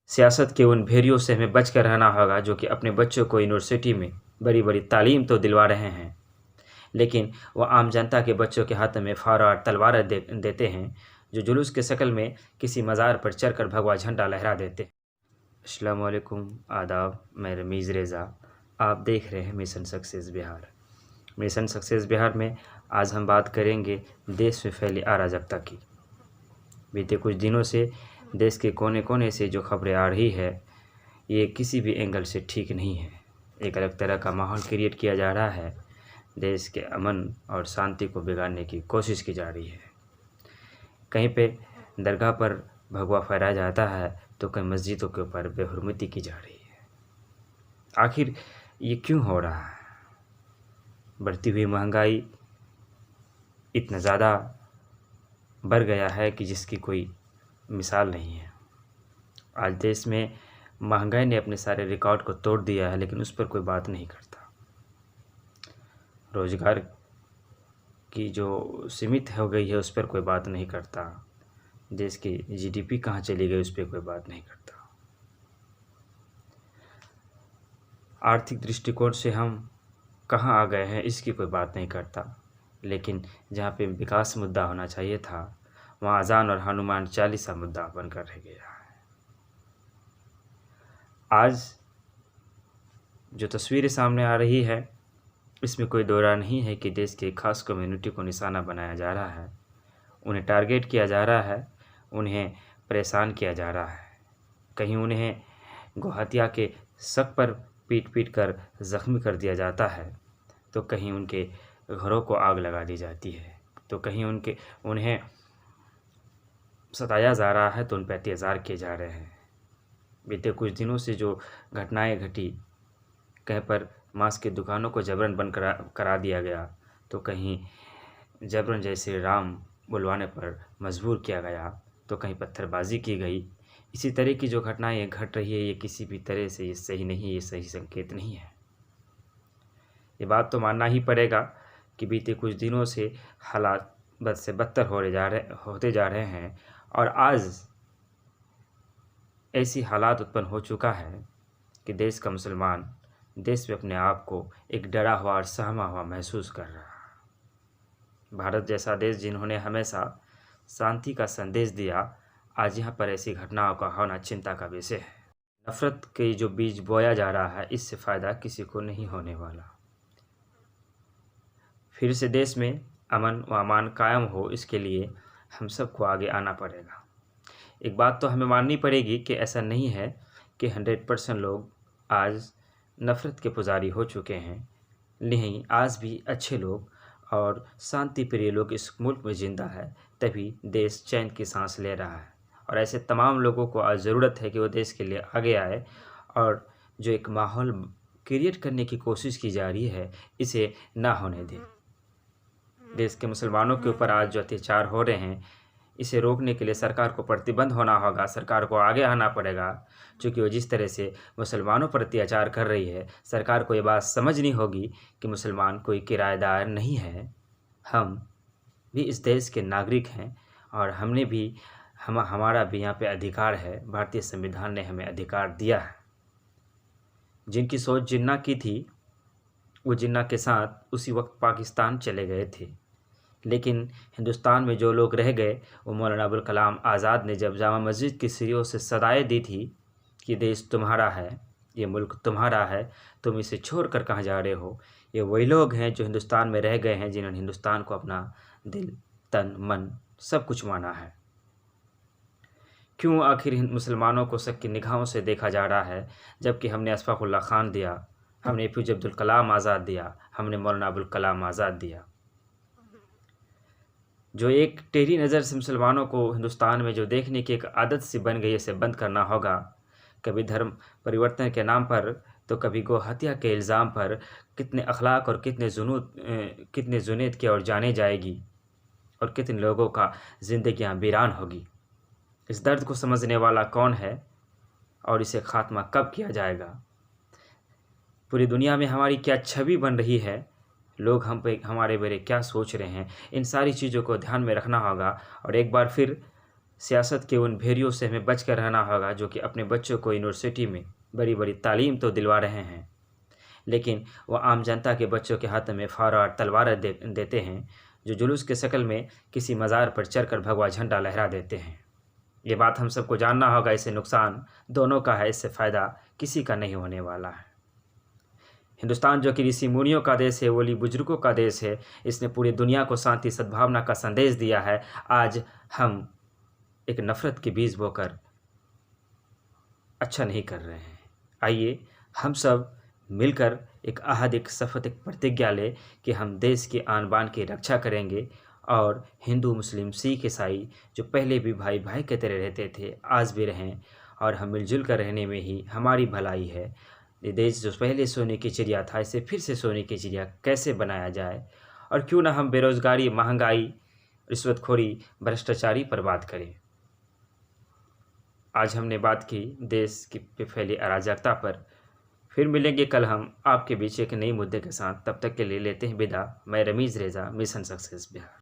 सियासत के उन भेड़ियों से हमें बच कर रहना होगा जो कि अपने बच्चों को यूनिवर्सिटी में बड़ी बड़ी तालीम तो दिलवा रहे हैं, लेकिन वो आम जनता के बच्चों के हाथ में फावड़ा और तलवार देते हैं, जो जुलूस के शक्ल में किसी मज़ार पर चढ़कर भगवा झंडा लहरा देते हैं। अस्सलाम वालेकुम, आदाब। मैं रमीज़ रेज़ा, आप देख रहे हैं mission success Bihar. Mission success Bihar में आज हम बात करेंगे देश में फैली अराजकता की। बीते कुछ दिनों से देश के कोने कोने से जो खबरें आ रही है, ये किसी भी एंगल से ठीक नहीं है। एक अलग तरह का माहौल क्रिएट किया जा रहा है, देश के अमन और शांति को बिगाड़ने की कोशिश की जा रही है। कहीं पे दरगाह पर भगवा फहराया जाता है तो कहीं मस्जिदों के ऊपर बेहुरमती की जा रही है। आखिर ये क्यों हो रहा है? बढ़ती हुई महंगाई इतना ज़्यादा बढ़ गया है कि जिसकी कोई मिसाल नहीं है। आज देश में महंगाई ने अपने सारे रिकॉर्ड को तोड़ दिया है, लेकिन उस पर कोई बात नहीं करता। रोज़गार की जो सीमित हो गई है उस पर कोई बात नहीं करता। देश की जीडीपी कहाँ चली गई उस पर कोई बात नहीं करता। आर्थिक दृष्टिकोण से हम कहाँ आ गए हैं इसकी कोई बात नहीं करता, लेकिन जहाँ पे विकास मुद्दा होना चाहिए था वहाँ अजान और हनुमान चालीसा मुद्दा बनकर रह गया है। आज जो तस्वीरें सामने आ रही है इसमें कोई दो राय नहीं है कि देश की खास कम्युनिटी को निशाना बनाया जा रहा है, उन्हें टारगेट किया जा रहा है, उन्हें परेशान किया जा रहा है। कहीं उन्हें गोहत्या के शक पर पीट पीट कर ज़ख्मी कर दिया जाता है, तो कहीं उनके घरों को आग लगा दी जाती है, तो कहीं उन्हें सताया जा रहा है, तो उन पर अत्याचार किए जा रहे हैं। बीते कुछ दिनों से जो घटनाएं घटी, कहीं पर मांस की दुकानों को जबरन बंद करा दिया गया, तो कहीं जबरन जैसे राम बुलवाने पर मजबूर किया गया, तो कहीं पत्थरबाजी की गई। इसी तरह की जो घटनाएं घट रही है, ये किसी भी तरह से ये सही नहीं, ये सही संकेत नहीं है। ये बात तो मानना ही पड़ेगा कि बीते कुछ दिनों से हालात बद से बदतर होते जा रहे हैं, और आज ऐसी हालात उत्पन्न हो चुका है कि देश का मुसलमान देश में अपने आप को एक डरा हुआ और सहमा हुआ महसूस कर रहा है। भारत जैसा देश जिन्होंने हमेशा शांति का संदेश दिया, आज यहाँ पर ऐसी घटनाओं का होना चिंता का विषय है। नफरत के जो बीज बोया जा रहा है, इससे फ़ायदा किसी को नहीं होने वाला। फिर से देश में अमन व अमान कायम हो, इसके लिए हम सबको आगे आना पड़ेगा। एक बात तो हमें माननी पड़ेगी कि ऐसा नहीं है कि 100% लोग आज नफ़रत के पुजारी हो चुके हैं। नहीं, आज भी अच्छे लोग और शांति प्रिय लोग इस मुल्क में ज़िंदा है, तभी देश चैन की सांस ले रहा है। और ऐसे तमाम लोगों को आज ज़रूरत है कि वो देश के लिए आगे आए, और जो एक माहौल क्रिएट करने की कोशिश की जा रही है, इसे ना होने दें। देश के मुसलमानों के ऊपर आज जो अत्याचार हो रहे हैं, इसे रोकने के लिए सरकार को प्रतिबद्ध होना होगा, सरकार को आगे आना पड़ेगा। क्योंकि वो जिस तरह से मुसलमानों पर अत्याचार कर रही है, सरकार को ये बात समझनी होगी कि मुसलमान कोई किराएदार नहीं है, हम भी इस देश के नागरिक हैं, और हमारा भी यहाँ पे अधिकार है। भारतीय संविधान ने हमें अधिकार दिया है। जिनकी सोच जिन्ना की थी, वो जिन्ना के साथ उसी वक्त पाकिस्तान चले गए थे, लेकिन हिंदुस्तान में जो लोग रह गए, वो मौलाना अबुल कलाम आज़ाद ने जब जामा मस्जिद की सीढ़ियों से सदाएँ दी थी कि देश तुम्हारा है, ये मुल्क तुम्हारा है, तुम इसे छोड़ कर कहाँ जा रहे हो। ये वही लोग हैं जो हिंदुस्तान में रह गए हैं, जिन्होंने हिंदुस्तान को अपना दिल, तन, मन सब कुछ माना है। क्यों आखिर मुसलमानों को शक की निगाहों से देखा जा रहा है, जबकि हमने अशफाक़ उल्लाह खान दिया, हमने एपीजे अब्दुल कलाम आज़ाद दिया, हमने मौलाना अबुल कलाम आज़ाद दिया। जो एक टेढ़ी नज़र से मुसलमानों को हिंदुस्तान में जो देखने की एक आदत सी बन गई है, इसे बंद करना होगा। कभी धर्म परिवर्तन के नाम पर, तो कभी गो हत्या के इल्ज़ाम पर कितने अखलाक और कितने जुनून की ओर जाने जाएगी, और कितने लोगों का ज़िंदगियाँ वीरान होगी। इस दर्द को समझने वाला कौन है, और इसे ख़ात्मा कब किया जाएगा? पूरी दुनिया में हमारी क्या छवि बन रही है, लोग हम पे हमारे बारे क्या सोच रहे हैं, इन सारी चीज़ों को ध्यान में रखना होगा। और एक बार फिर सियासत के उन भेड़ियों से हमें बच कर रहना होगा जो कि अपने बच्चों को यूनिवर्सिटी में बड़ी बड़ी तालीम तो दिलवा रहे हैं, लेकिन वो आम जनता के बच्चों के हाथ में फारा और तलवार देते हैं, जो जुलूस के शक्ल में किसी मज़ार पर चढ़कर भगवा झंडा लहरा देते हैं। ये बात हम सबको जानना होगा। इससे नुकसान दोनों का है, इससे फ़ायदा किसी का नहीं होने वाला है। हिंदुस्तान जो कि ऋषि मुनियों का देश है, वली बुजुर्गों का देश है, इसने पूरी दुनिया को शांति सद्भावना का संदेश दिया है। आज हम एक नफ़रत के बीज बोकर अच्छा नहीं कर रहे हैं। आइए हम सब मिलकर एक आहद, एक शपथ, एक प्रतिज्ञा ले कि हम देश की आन बान की रक्षा करेंगे और हिंदू, मुस्लिम, सिख, ईसाई जो पहले भी भाई भाई की तरह रहते थे आज भी रहें, और हम मिलजुल कर रहने में ही हमारी भलाई है। ये देश जो पहले सोने की चिड़िया था, इसे फिर से सोने की चिड़िया कैसे बनाया जाए, और क्यों ना हम बेरोज़गारी, महंगाई, रिश्वतखोरी, भ्रष्टाचारी पर बात करें। आज हमने बात की देश की पे फैली अराजकता पर। फिर मिलेंगे कल हम आपके बीच एक नई मुद्दे के साथ। तब तक के लिए लेते हैं विदा। मैं रमीज़ रेज़ा, मिशन सक्सेस बिहार।